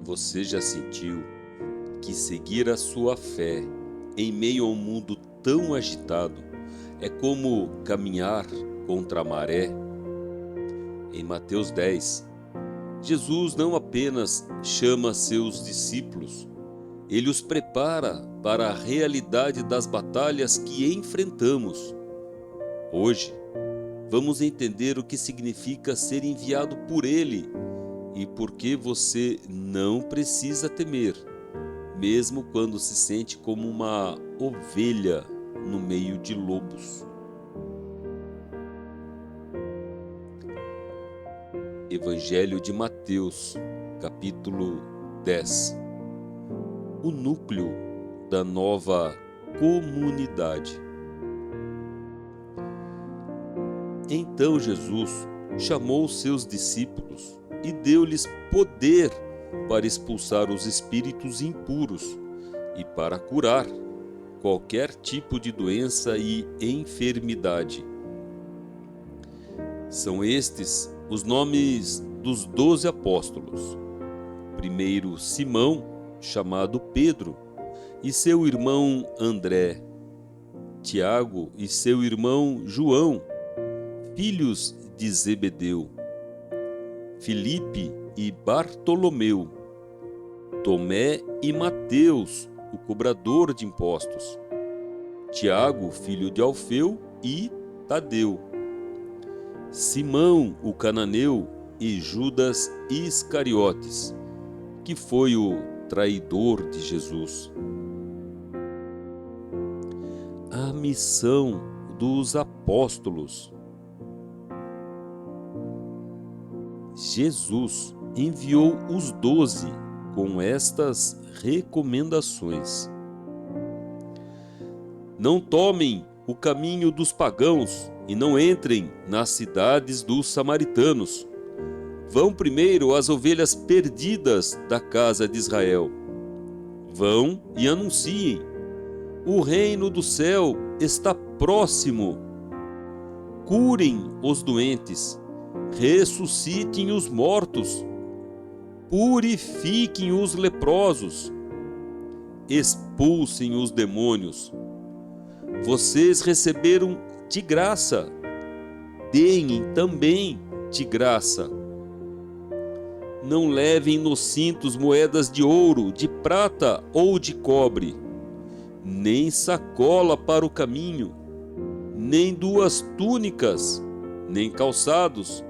Você já sentiu que seguir a sua fé em meio a um mundo tão agitado é como caminhar contra a maré? Em Mateus 10, Jesus não apenas chama seus discípulos, ele os prepara para a realidade das batalhas que enfrentamos. Hoje, vamos entender o que significa ser enviado por ele e por que você não precisa temer, mesmo quando se sente como uma ovelha no meio de lobos. Evangelho de Mateus, capítulo 10. O núcleo da nova comunidade. Então Jesus chamou seus discípulos e deu-lhes poder para expulsar os espíritos impuros e para curar qualquer tipo de doença e enfermidade. São estes os nomes dos 12 apóstolos. Primeiro, Simão, chamado Pedro, e seu irmão André. Tiago e seu irmão João, filhos de Zebedeu. Filipe e Bartolomeu. Tomé e Mateus, o cobrador de impostos. Tiago, filho de Alfeu, e Tadeu. Simão, o cananeu, e Judas Iscariotes, que foi o traidor de Jesus. A missão dos apóstolos. Jesus enviou os 12 com estas recomendações: não tomem o caminho dos pagãos e não entrem nas cidades dos samaritanos. Vão primeiro às ovelhas perdidas da casa de Israel. Vão e anunciem: o reino do céu está próximo. Curem os doentes, ressuscitem os mortos, purifiquem os leprosos, expulsem os demônios. Vocês receberam de graça, deem também de graça. Não levem nos cintos moedas de ouro, de prata ou de cobre, nem sacola para o caminho, nem 2 túnicas, nem calçados,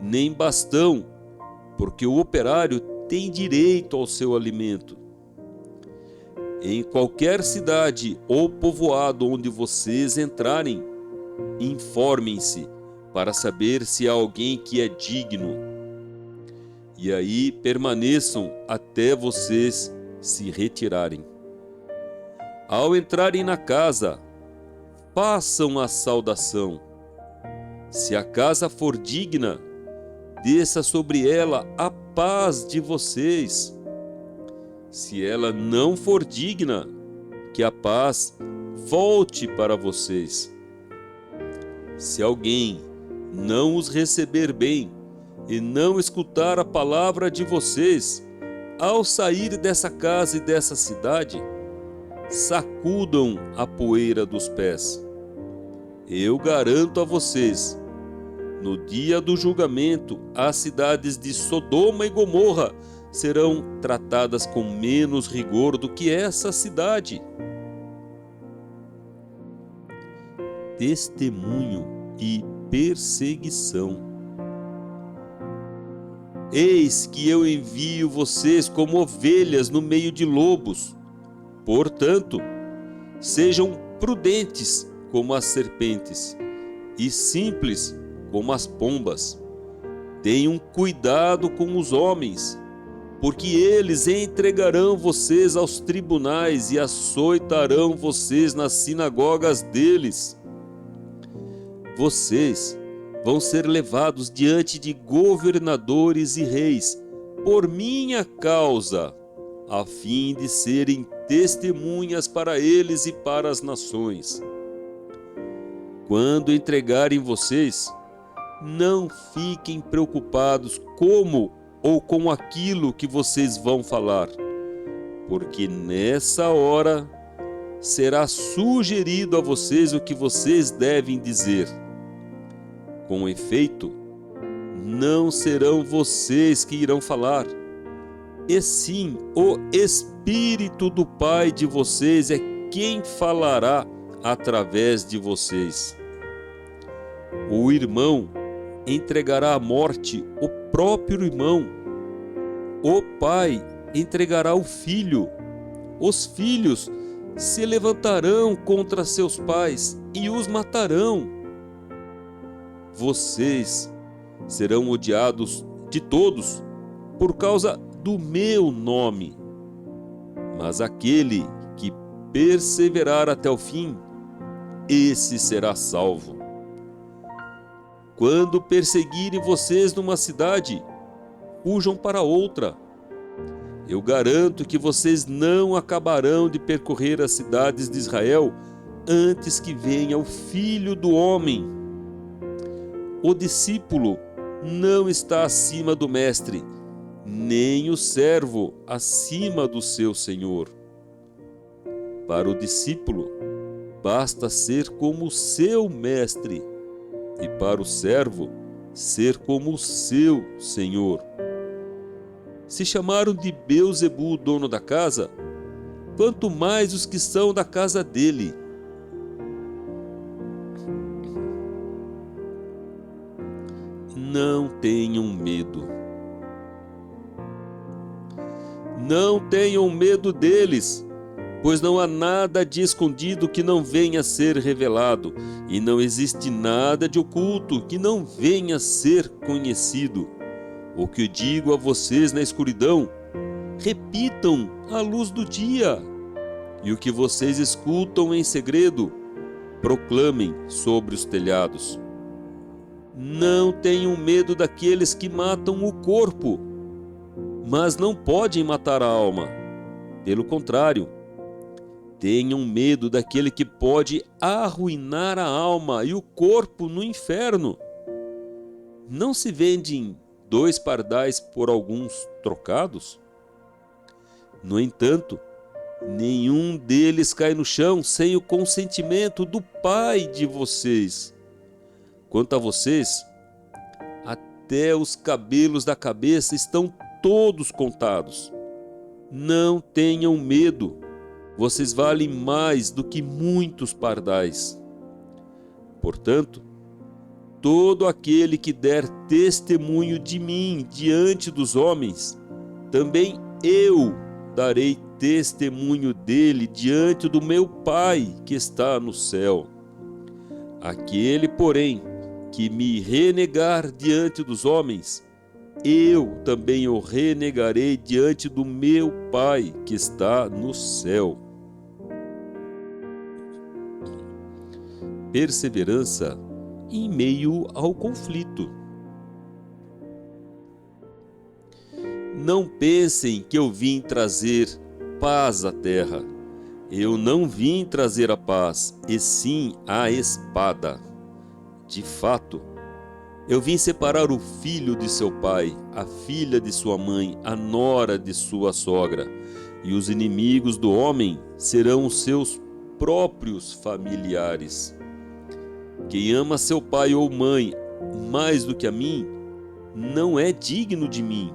nem bastão, porque o operário tem direito ao seu alimento. Em qualquer cidade ou povoado onde vocês entrarem, informem-se para saber se há alguém que é digno. E aí permaneçam até vocês se retirarem. Ao entrarem na casa, façam a saudação. Se a casa for digna, desça sobre ela a paz de vocês. Se ela não for digna, que a paz volte para vocês. Se alguém não os receber bem e não escutar a palavra de vocês, ao sair dessa casa e dessa cidade, sacudam a poeira dos pés. Eu garanto a vocês, no dia do julgamento, as cidades de Sodoma e Gomorra serão tratadas com menos rigor do que essa cidade. Testemunho e perseguição. Eis que eu envio vocês como ovelhas no meio de lobos. Portanto, sejam prudentes como as serpentes e simples como as pombas. Tenham cuidado com os homens, porque eles entregarão vocês aos tribunais e açoitarão vocês nas sinagogas deles. Vocês vão ser levados diante de governadores e reis por minha causa, a fim de serem testemunhas para eles e para as nações. Quando entregarem vocês, não fiquem preocupados como ou com aquilo que vocês vão falar, porque nessa hora será sugerido a vocês o que vocês devem dizer. Com efeito, não serão vocês que irão falar, e sim o Espírito do Pai de vocês é quem falará através de vocês. O irmão entregará à morte o próprio irmão. O pai entregará o filho. Os filhos se levantarão contra seus pais e os matarão. Vocês serão odiados de todos por causa do meu nome. Mas aquele que perseverar até o fim, esse será salvo. Quando perseguirem vocês numa cidade, fujam para outra. Eu garanto que vocês não acabarão de percorrer as cidades de Israel antes que venha o Filho do Homem. O discípulo não está acima do mestre, nem o servo acima do seu senhor. Para o discípulo, basta ser como o seu mestre, e para o servo, ser como o seu senhor. Se chamaram de Beelzebu, dono da casa, quanto mais os que são da casa dele. Não tenham medo. Não tenham medo deles, pois não há nada de escondido que não venha a ser revelado, e não existe nada de oculto que não venha a ser conhecido. O que eu digo a vocês na escuridão, repitam à luz do dia, e o que vocês escutam em segredo, proclamem sobre os telhados. Não tenham medo daqueles que matam o corpo, mas não podem matar a alma. Pelo contrário, tenham medo daquele que pode arruinar a alma e o corpo no inferno. Não se vendem 2 pardais por alguns trocados? No entanto, nenhum deles cai no chão sem o consentimento do Pai de vocês. Quanto a vocês, até os cabelos da cabeça estão todos contados. Não tenham medo, vocês valem mais do que muitos pardais. Portanto, todo aquele que der testemunho de mim diante dos homens, também eu darei testemunho dele diante do meu Pai que está no céu. Aquele, porém, que me renegar diante dos homens, eu também o renegarei diante do meu Pai que está no céu. Perseverança em meio ao conflito. Não pensem que eu vim trazer paz à terra. Eu não vim trazer a paz, e sim a espada. De fato, eu vim separar o filho de seu pai, a filha de sua mãe, a nora de sua sogra, e os inimigos do homem serão os seus próprios familiares. Quem ama seu pai ou mãe mais do que a mim, não é digno de mim.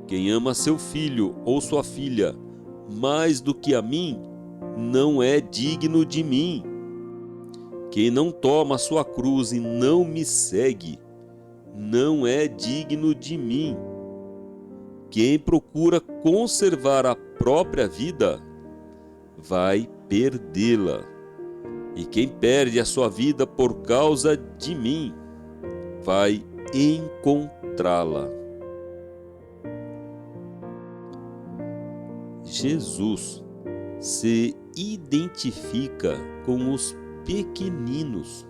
Quem ama seu filho ou sua filha mais do que a mim, não é digno de mim. Quem não toma a sua cruz e não me segue, não é digno de mim. Quem procura conservar a própria vida, vai perdê-la. E quem perde a sua vida por causa de mim, vai encontrá-la. Jesus se identifica com os pequeninos.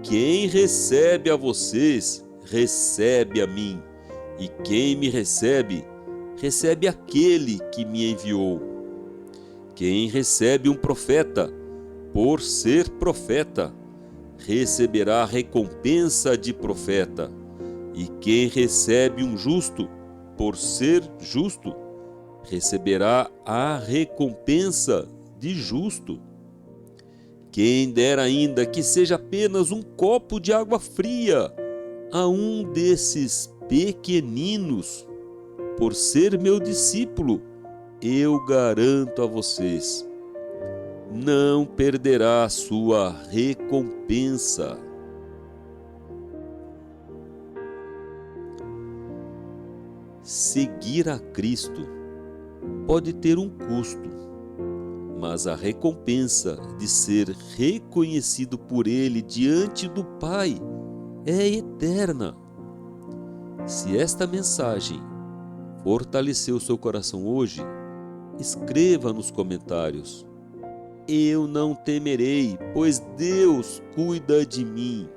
Quem recebe a vocês, recebe a mim, e quem me recebe, recebe aquele que me enviou. Quem recebe um profeta, por ser profeta, receberá a recompensa de profeta. E quem recebe um justo, por ser justo, receberá a recompensa de justo. Quem dera ainda que seja apenas um copo de água fria a um desses pequeninos, por ser meu discípulo, eu garanto a vocês, não perderá a sua recompensa. Seguir a Cristo pode ter um custo, mas a recompensa de ser reconhecido por Ele diante do Pai é eterna. Se esta mensagem fortaleceu seu coração hoje, escreva nos comentários: eu não temerei, pois Deus cuida de mim.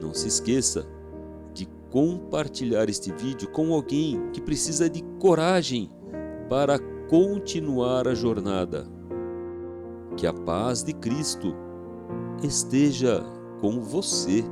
Não se esqueça de compartilhar este vídeo com alguém que precisa de coragem para continuar a jornada. Que a paz de Cristo esteja com você.